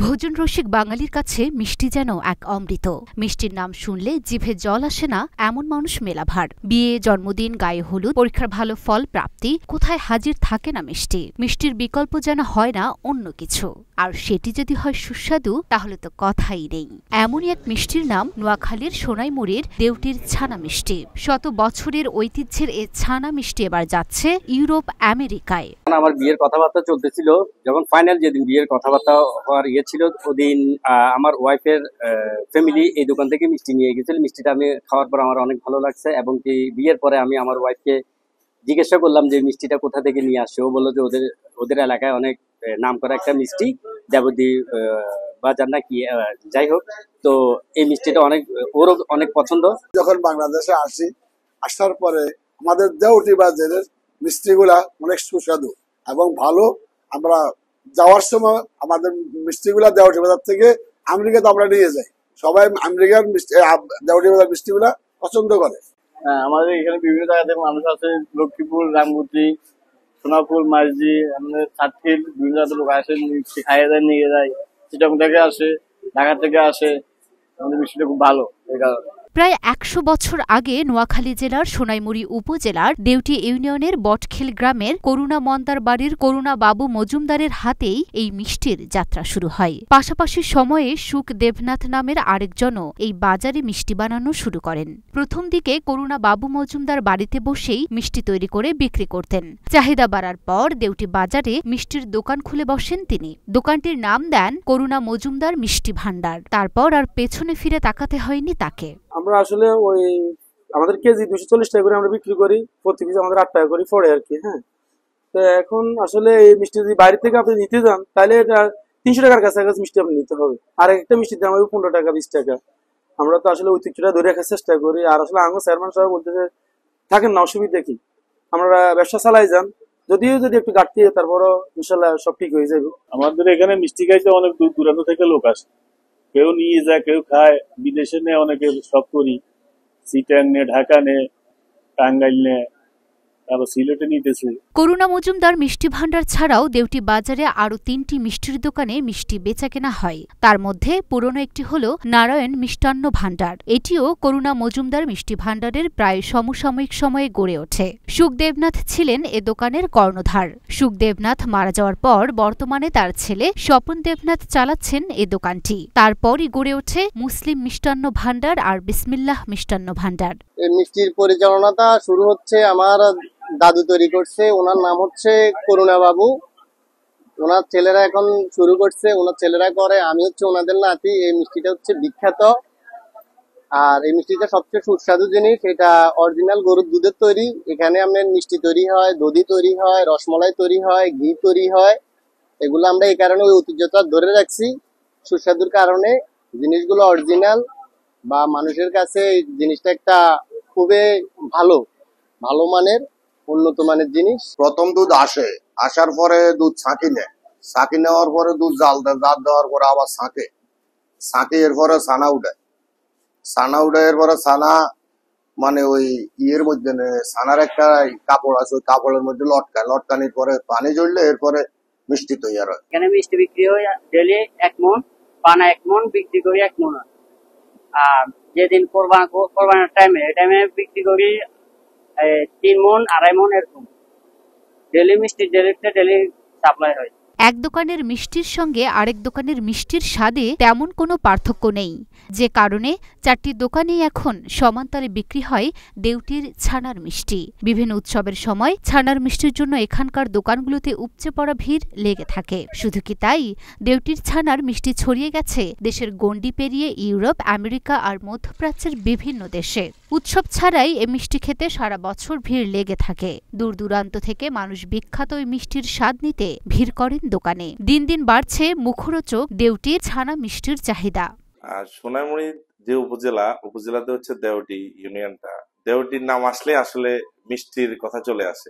ভোজন রসিক বাঙালির কাছে মিষ্টি যেন এক অমৃত। মিষ্টির নাম শুনলে জিভে জল আসে না এমন মানুষ মেলাভার। বিয়ে, জন্মদিন, গায়ে হলুদ, পরীক্ষার ভালো ফল প্রাপ্তি, কোথায় হাজির থাকে না মিষ্টি। মিষ্টির বিকল্প যেন হয় না অন্য কিছু, আর সেটি যদি হয় সুস্বাদু তাহলে তো কথাই নেই। এমনই এক মিষ্টির নাম নোয়াখালীর সোনাইমুড়ির দেউটির ছানা মিষ্টি। শত বছরের ঐতিহ্যের এ ছানা মিষ্টি এবার যাচ্ছে ইউরোপ, আমেরিকায়। আমার বিয়ের কথাবার্তা চলতেছিল, যখন ফাইনাল যেদিন বিয়ের কথাবার্তা হওয়ার ছিল ওদিন আমার ওয়াইফের ফ্যামিলি এই দোকান থেকে মিষ্টি নিয়ে গেছিল। মিষ্টিটা আমি খাওয়ার পর আমার অনেক ভালো লাগছে, এবং কি বিয়ের পরে আমি আমার ওয়াইফকে জিজ্ঞাসা করলাম যে মিষ্টিটা কোথা থেকে নিয়ে আসছে। ও বললো যে ওদের এলাকায় অনেক নাম করা একটা মিষ্টি, দেবদী বাজার না কি, যাই হোক। তো এই মিষ্টিটা ওরও অনেক পছন্দ। যখন বাংলাদেশে আসি, আসার পরে আমাদের দেউটি বাজারের মিষ্টিগুলা অনেক সুস্বাদু এবং ভালো। আমরা যাওয়ার সময় আমাদের মিষ্টিগুলা দেউটি বাজার থেকে আমেরিকাতে আমরা নিয়ে যাই। সবাই আমেরিকার মিষ্টি, দেউটি বাজার মিষ্টিগুলা পছন্দ করে। আমাদের এখানে বিভিন্ন জায়গা থেকে মানুষ আছে, লক্ষ্মীপুর, রামগুতি, সোনাপুর, মাঝি, আমাদের সাতক্ষীর বিভিন্ন জায়গাতে লোক আসে, মিষ্টি খাইয়ে যায়, নিয়ে যায়। চিটং থেকে আসে, ঢাকা থেকে আসে। আমাদের মিষ্টিটা খুব ভালো এই কারণে। প্রায় ১০০ বছর আগে নোয়াখালী জেলার সোনাইমুড়ি উপজেলার দেউটি ইউনিয়নের বটখেল গ্রামের করুণা মন্দার বাড়ির করুণা বাবু মজুমদারের হাতেই এই মিষ্টির যাত্রা শুরু হয়। পাশাপাশি সময়ে সুখ দেবনাথ নামের আরেকজনও এই বাজারে মিষ্টি বানানো শুরু করেন। প্রথম দিকে করুণা বাবু মজুমদার বাড়িতে বসেই মিষ্টি তৈরি করে বিক্রি করতেন। চাহিদা বাড়ার পর দেউটি বাজারে মিষ্টির দোকান খুলে বসেন তিনি। দোকানটির নাম দেন করুণা মজুমদার মিষ্টি ভান্ডার। তারপর আর পেছনে ফিরে তাকাতে হয়নি তাকে। আমরা আসলে ওই আমাদের কেজি 240 টাকা করে আমরা বিক্রি করি, প্রতি পিস আমাদের 8 টাকা করে পড়ে আর কি। হ্যাঁ, তো এখন আসলে এই মিষ্টি যদি বাইরে থেকে আপনি নিতে যান তাহলে এটা 300 টাকার কাছাকাছি মিষ্টি আপনি নিতে হবে। আর একটা মিষ্টির দাম হবে 15 টাকা 20 টাকা। আমরা তো আসলে ঐতিহ্যটা ধরে রাখার চেষ্টা করি। আর আসলে আঙ্গ চেয়ারম্যান সাহেব বলতেছে থাকেন না, অসুবিধা কি, আমরা ব্যবসা চালাই যান, যদি একটু ঘাটতি তারপরও ইনশাল্লাহ সব ঠিক হয়ে যাবে। আমাদের এখানে মিষ্টি খাইতে অনেক দূর দূরান্ত থেকে লোক আসে, কেউ নিয়ে যায়, কেউ খায়, বিদেশে নেয়, অনেকে সব করি, সিটার নে, ঢাকা নে, টাঙ্গাইল নে, তারপর সিলেটে নিতেছে। করুণা মজুমদার মিষ্টি ভান্ডার ছাড়াও দেউটি বাজারে আরও ৩টি মিষ্টির দোকানে মিষ্টি বেচাকেনা হয়। তার মধ্যে পুরনো একটি হল নারায়ণ মিষ্টান্ন ভান্ডার। এটিও করুণা মজুমদার মিষ্টি ভান্ডারের প্রায় সমসাময়িক সময়ে গড়ে ওঠে। সুখদেবনাথ ছিলেন এ দোকানের কর্ণধার। সুখদেবনাথ মারা যাওয়ার পর বর্তমানে তার ছেলে স্বপন দেবনাথ চালাচ্ছেন এ দোকানটি। তারপরই গড়ে ওঠে মুসলিম মিষ্টান্ন ভান্ডার আর বিসমিল্লাহ মিষ্টান্ন ভান্ডার। এই মিষ্টির পরিচালনাটা শুরু হচ্ছে আমার দাদু তৈরি করছে, ওনার নাম হচ্ছে করুণা বাবু। ওনার ছেলেরা এখন শুরু করছে, ওনার ছেলেরা করে, আমি হচ্ছে ওনাদের নাতি। এই মিষ্টিটা হচ্ছে বিখ্যাত, আর এই মিষ্টিটা সবচেয়ে সুস্বাদু জিনিস। এটা অরিজিনাল গরুর দুধের তৈরি। এখানে আপনার মিষ্টি তৈরি হয়, দধি তৈরি হয়, রসমলাই তৈরি হয়, ঘি তৈরি হয়। এগুলো আমরা এই কারণে ওই ঐতিহ্যতা ধরে রাখছি, সুস্বাদুর কারণে। জিনিসগুলো অরিজিনাল বা মানুষের কাছে জিনিসটা একটা খুবই ভালো মানের, উন্নত মানের জিনিস। প্রথম দুধ আসার পরে দুধ ছাঁকি নেয়, ছাঁকি নেওয়ার পরে দুধ জাল দেওয়ার পরে আবার ছাঁকে এর পরে ছানা উঠে এরপরে ছানা মানে ওই ইয়ের মধ্যে ছানার একটা কাপড় আছে, ওই কাপড়ের মধ্যে লটকানির পরে পানি জ্বললে এরপরে মিষ্টি তৈরি হয়। এখানে মিষ্টি বিক্রি হয় ডেলি 1 মণ, পানা 1 মণ বিক্রি করি 1 মণ। আর যেদিন কোরবানের টাইমে বিক্রি করি 3 মণ, 2.5 মণ এরকম। ডেলি মিষ্টি ডেলি সাপ্লাই হয়। এক দোকানের মিষ্টির সঙ্গে আরেক দোকানের মিষ্টির স্বাদে তেমন কোনো পার্থক্য নেই, যে কারণে 4টি দোকানেই এখন সমান্তরে বিক্রি হয় দেউটির ছানার মিষ্টি। বিভিন্ন উৎসবের সময় ছানার মিষ্টির জন্য এখানকার দোকানগুলোতে উপচে পড়া ভিড় লেগে থাকে। শুধু কি তাই, দেউটির ছানার মিষ্টি ছড়িয়ে গেছে দেশের গণ্ডি পেরিয়ে ইউরোপ, আমেরিকা আর মধ্যপ্রাচ্যের বিভিন্ন দেশে। উৎসব ছাড়াই এ মিষ্টি খেতে সারা বছর ভিড় লেগে থাকে। দূর দূরান্ত থেকে মানুষ বিখ্যাত ওই মিষ্টির স্বাদ নিতে ভিড় করেন দোকানে। দিন দিন বাড়ছে মুখরোচক দেউটির ছানা মিষ্টির চাহিদা। আর সোনাইমুড়ি যে উপজেলাতে হচ্ছে দেউটি ইউনিয়নটা, দেউটির নাম আসলে আসলে মিষ্টির কথা চলে আসে।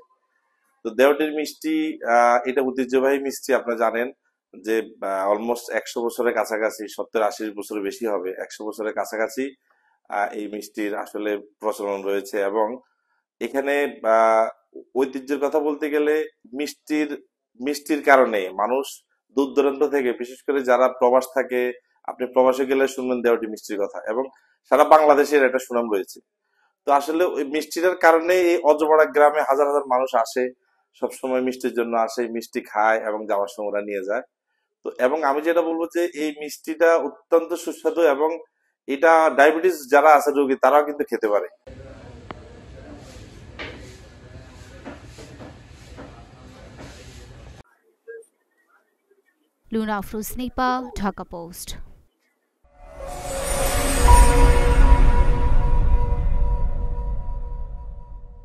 তো দেউটির মিষ্টি এটা ঐতিহ্যবাহী মিষ্টি। আপনারা জানেন যে অলমোস্ট 100 বছরের কাছাকাছি, 70-80 বছর বেশি হবে, 100 বছরের কাছাকাছি এই মিষ্টির আসলে প্রচলন রয়েছে। এবং এখানে ঐতিহ্যের কথা বলতে গেলে মিষ্টির কারণে মানুষ দূর দূরান্ত থেকে, বিশেষ করে যারা প্রবাস থাকে, আপনি প্রবাসে গেলে শুনবেন দেওটি মিষ্টির কথা, এবং সারা বাংলাদেশের একটা সুনাম রয়েছে। তো আসলে ওই মিষ্টিটার কারণে এই অজপাড়া গ্রামে হাজার হাজার মানুষ আসে, সবসময় মিষ্টির জন্য আসে, মিষ্টি খায় এবং যাওয়ার সময় ওরা নিয়ে যায়। তো এবং আমি যেটা বলবো যে এই মিষ্টিটা অত্যন্ত সুস্বাদু, এবং এটা ডায়াবেটিস যারা আছে রোগী তারাও কিন্তু খেতে পারে। লুনা আফরোজ নিপা, ঢাকা পোস্ট।